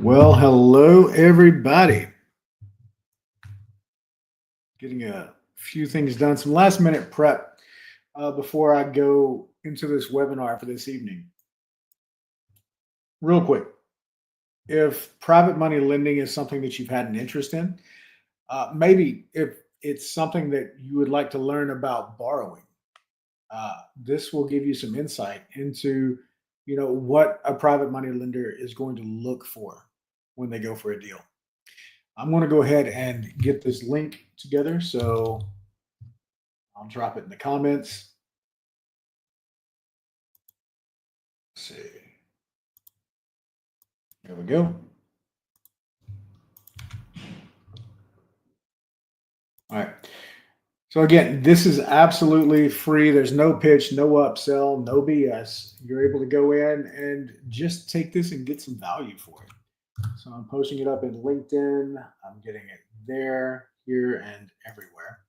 Well, hello, everybody. Getting a few things done, some last minute prep before I go into this webinar for this evening. Real quick, if private money lending is something that you've had an interest in, maybe if it's something that you would like to learn about borrowing, this will give you some insight into, what a private money lender is going to look for when they go for a deal. I'm going to go ahead and get this link together. So I'll drop it in the comments. Let's see. There we go. All right. So again, this is absolutely free. There's no pitch, no upsell, no BS. You're able to go in and just take this and get some value for it. So I'm posting it up in LinkedIn. I'm getting it there, here, and everywhere.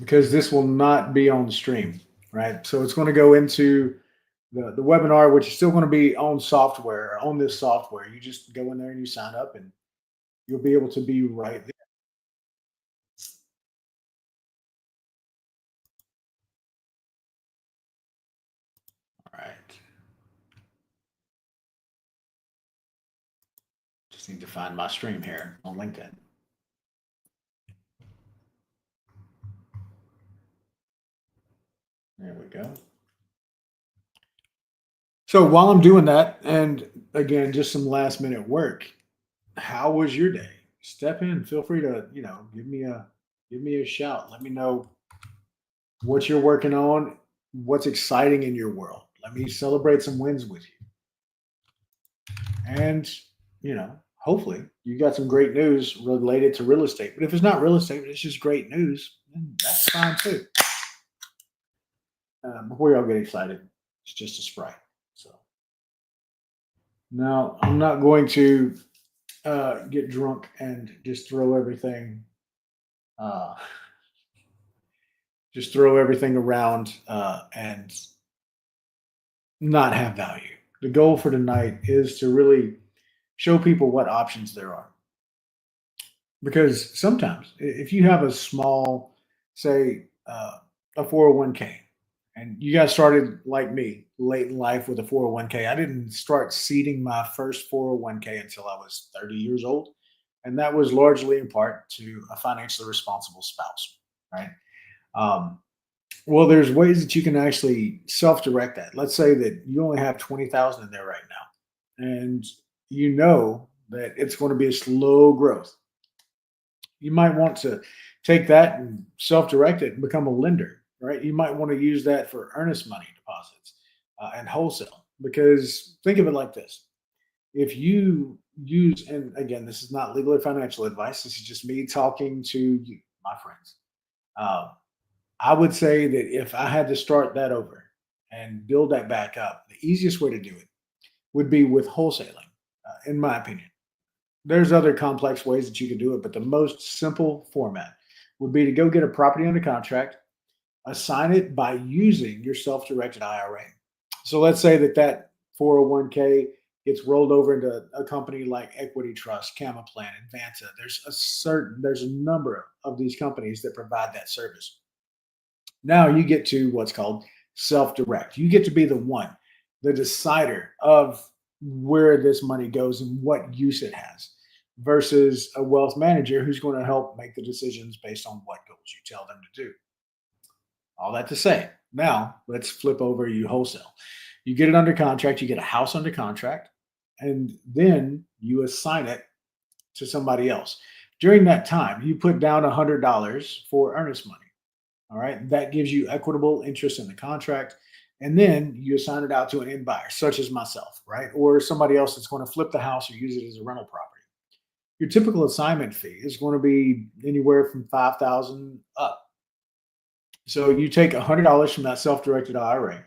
Because this will not be on the stream, right? So it's going to go into the webinar, which is still going to be on software, on this software. You just go in there and you sign up and you'll be able to be right there. All right. Just need to find my stream here on LinkedIn. There we go. So while I'm doing that, and again, just some last minute work, how was your day? Step in, feel free to, give me a shout. Let me know what you're working on, what's exciting in your world. Let me celebrate some wins with you. And, hopefully you got some great news related to real estate. But if it's not real estate, but it's just great news, then that's fine too. Before y'all get excited, it's just a sprite. So now I'm not going to get drunk and uh, just throw everything around and not have value. The goal for tonight is to really show people what options there are. Because sometimes, if you have a small, say, a 401k, and you got started like me late in life with a 401k, I didn't start seeding my first 401k until I was 30 years old. And that was largely in part to a financially responsible spouse, right? Um, well, there's ways that you can actually self-direct that. Let's say that you only have 20,000 in there right now, and you know that it's going to be a slow growth. You might want to take that and self-direct it and become a lender, right? You might want to use that for earnest money deposits and wholesale. Because think of it like this: if you use, and again, this is not legal or financial advice. This is just me talking to you, my friends. Uh, I would say that if I had to start that over and build that back up, the easiest way to do it would be with wholesaling, in my opinion. There's other complex ways that you can do it, but the most simple format would be to go get a property under contract, assign it by using your self-directed IRA. So let's say that 401k gets rolled over into a company like Equity Trust, Camaplan, Advanta. There's a number of these companies that provide that service. Now you get to what's called self-direct. You get to be the one, the decider of where this money goes and what use it has, versus a wealth manager who's going to help make the decisions based on what goals you tell them to do. All that to say, now let's flip over you wholesale. You get it under contract, you get a house under contract, and then you assign it to somebody else. During that time, you put down $100 for earnest money. All right. That gives you equitable interest in the contract. And then you assign it out to an end buyer, such as myself, right? Or somebody else that's going to flip the house or use it as a rental property. Your typical assignment fee is going to be anywhere from 5,000 up. So you take $100 from that self-directed IRA,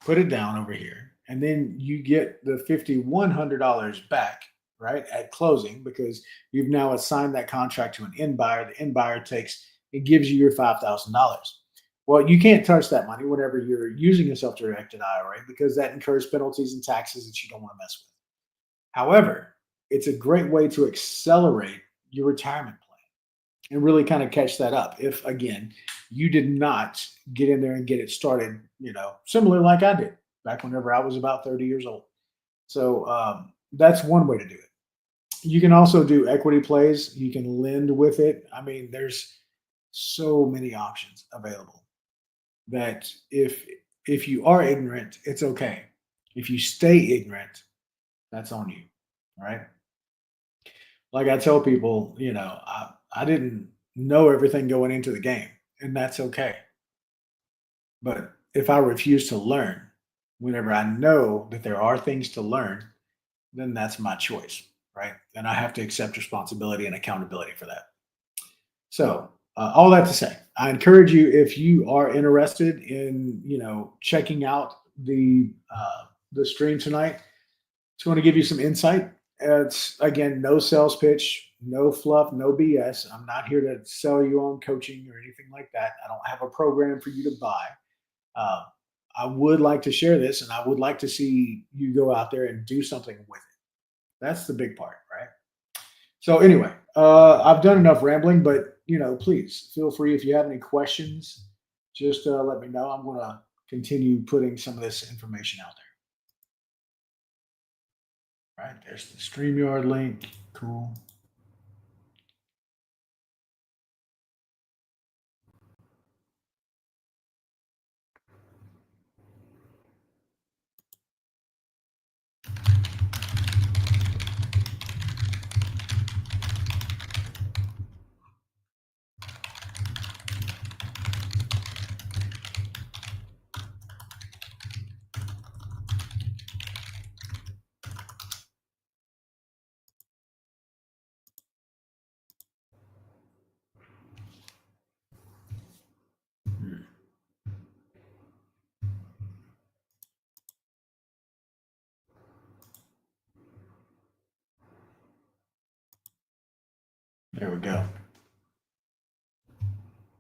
put it down over here, and then you get the $5,100 back, right, at closing, because you've now assigned that contract to an end buyer. The end buyer takes, it gives you your $5,000. Well, you can't touch that money whenever you're using a self-directed IRA because that incurs penalties and taxes that you don't want to mess with. However, it's a great way to accelerate your retirement plan and really kind of catch that up. If again, you did not get in there and get it started, similar like I did back whenever I was about 30 years old. So that's one way to do it. You can also do equity plays. You can lend with it. I mean, there's so many options available that if you are ignorant, it's okay. If you stay ignorant, that's on you. Right? Like I tell people, I didn't know everything going into the game, and that's okay. But if I refuse to learn, whenever I know that there are things to learn, then that's my choice, right? And I have to accept responsibility and accountability for that. So, all that to say, I encourage you if you are interested in, checking out the stream tonight. Just want to give you some insight. It's again no sales pitch, no fluff, no BS. I'm not here to sell you on coaching or anything like that. I don't have a program for you to buy. Uh, I would like to share this, and I would like to see you go out there and do something with it. That's the big part, right? So anyway, I've done enough rambling, but please feel free if you have any questions, just let me know. I'm going to continue putting some of this information out there. Right there's the StreamYard link. Cool. Hmm, There we go.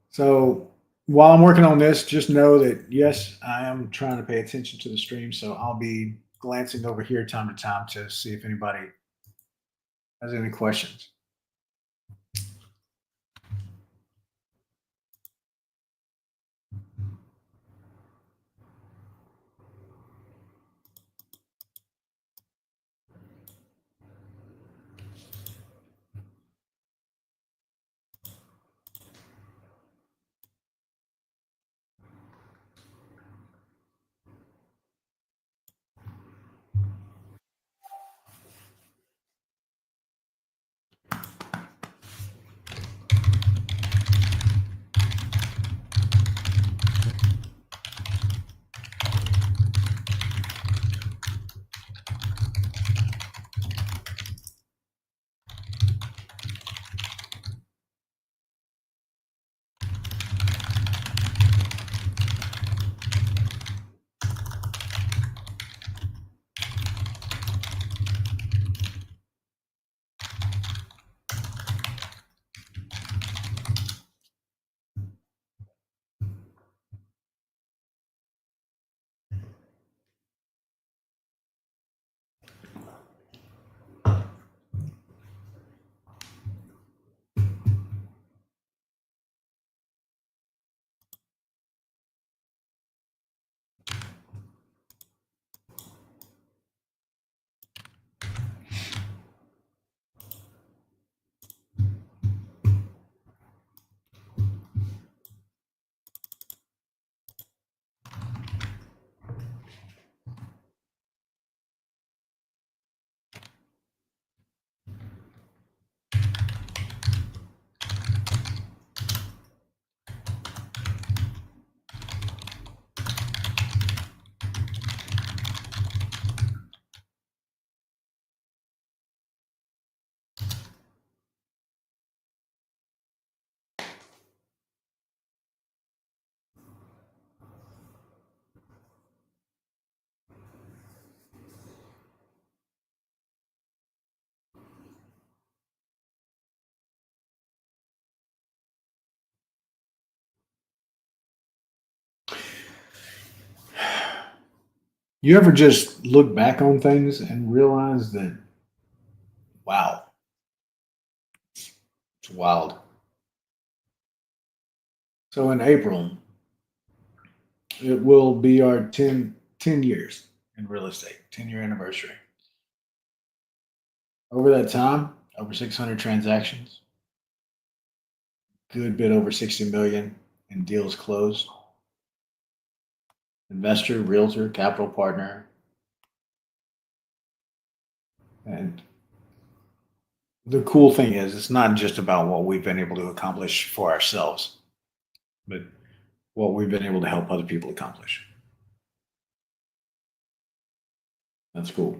So while I'm working on this, just know that yes, I am trying to pay attention to the stream. So I'll be glancing over here time to time to see if anybody has any questions. You ever just look back on things and realize that, wow, it's wild. So in April, it will be our 10 years in real estate, 10-year anniversary. Over that time, over 600 transactions, good bit over 60 million in deals closed. Investor, realtor, capital partner, and the cool thing is it's not just about what we've been able to accomplish for ourselves, but what we've been able to help other people accomplish. That's cool.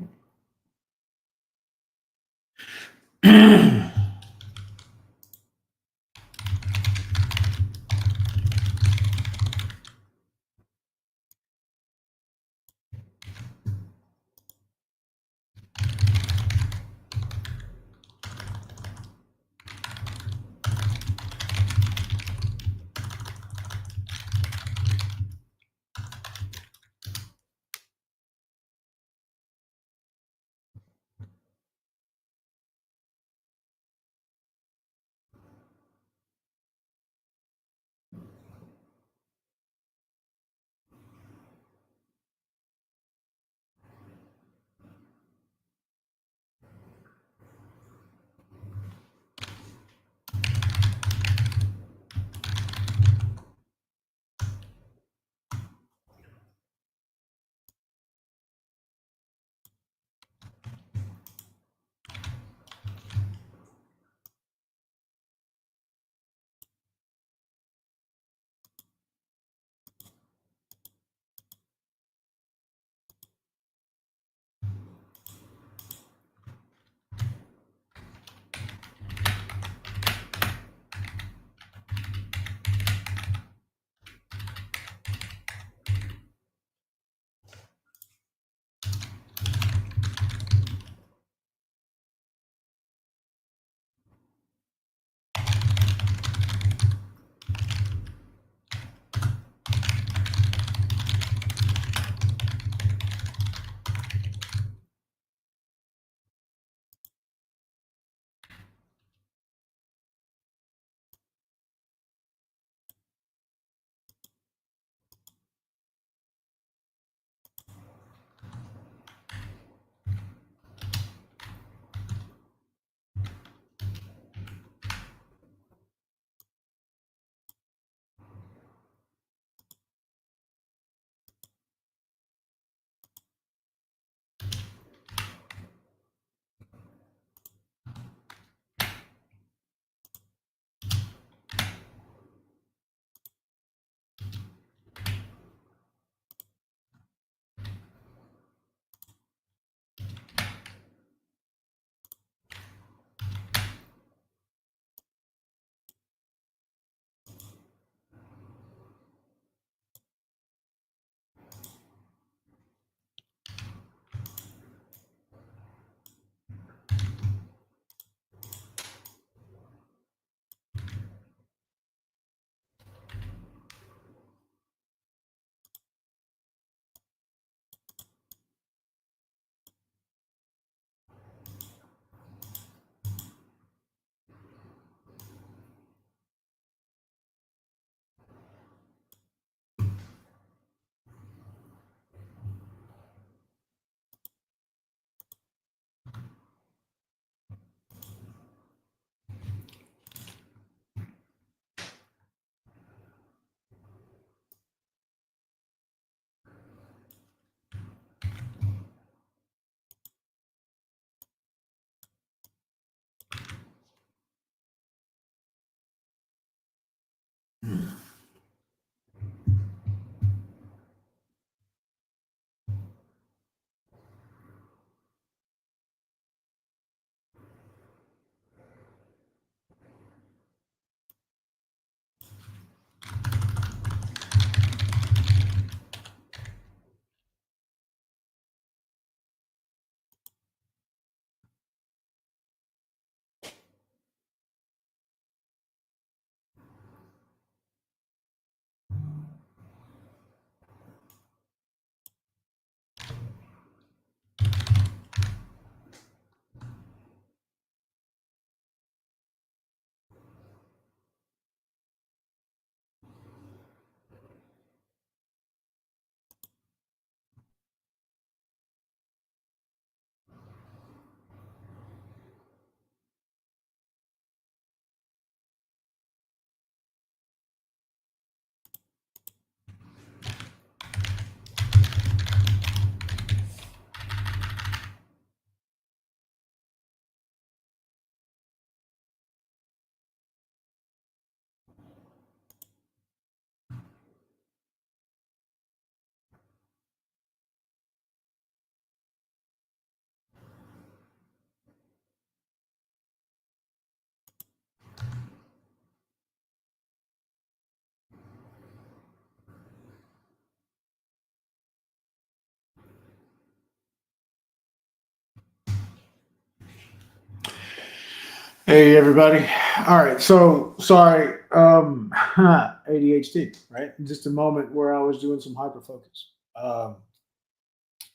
Hey everybody. All right, so sorry, ADHD, right? Just a moment where I was doing some hyper focus.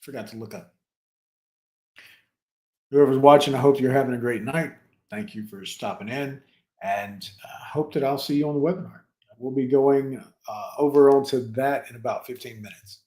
Forgot to look up. Whoever's watching, I hope you're having a great night. Thank you for stopping in, and hope that I'll see you on the webinar. We'll be going over onto that in about 15 minutes.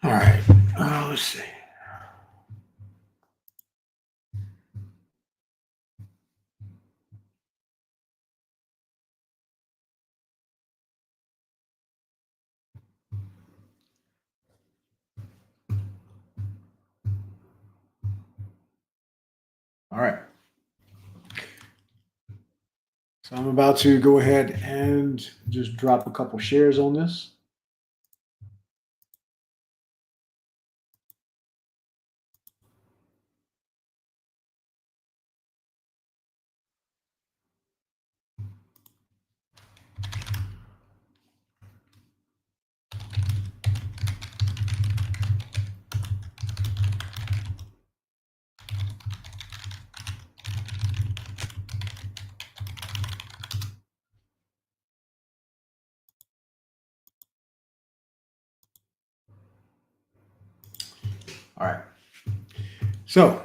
All right. Let's see. All right. So I'm about to go ahead and just drop a couple shares on this. All right. So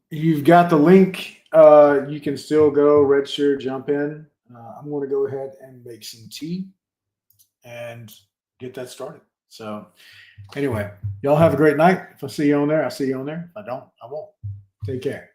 you've got the link. You can still go register, jump in. I'm going to go ahead and make some tea and get that started. So anyway, y'all have a great night. If I see you on there, I'll see you on there. If I don't, I won't. Take care.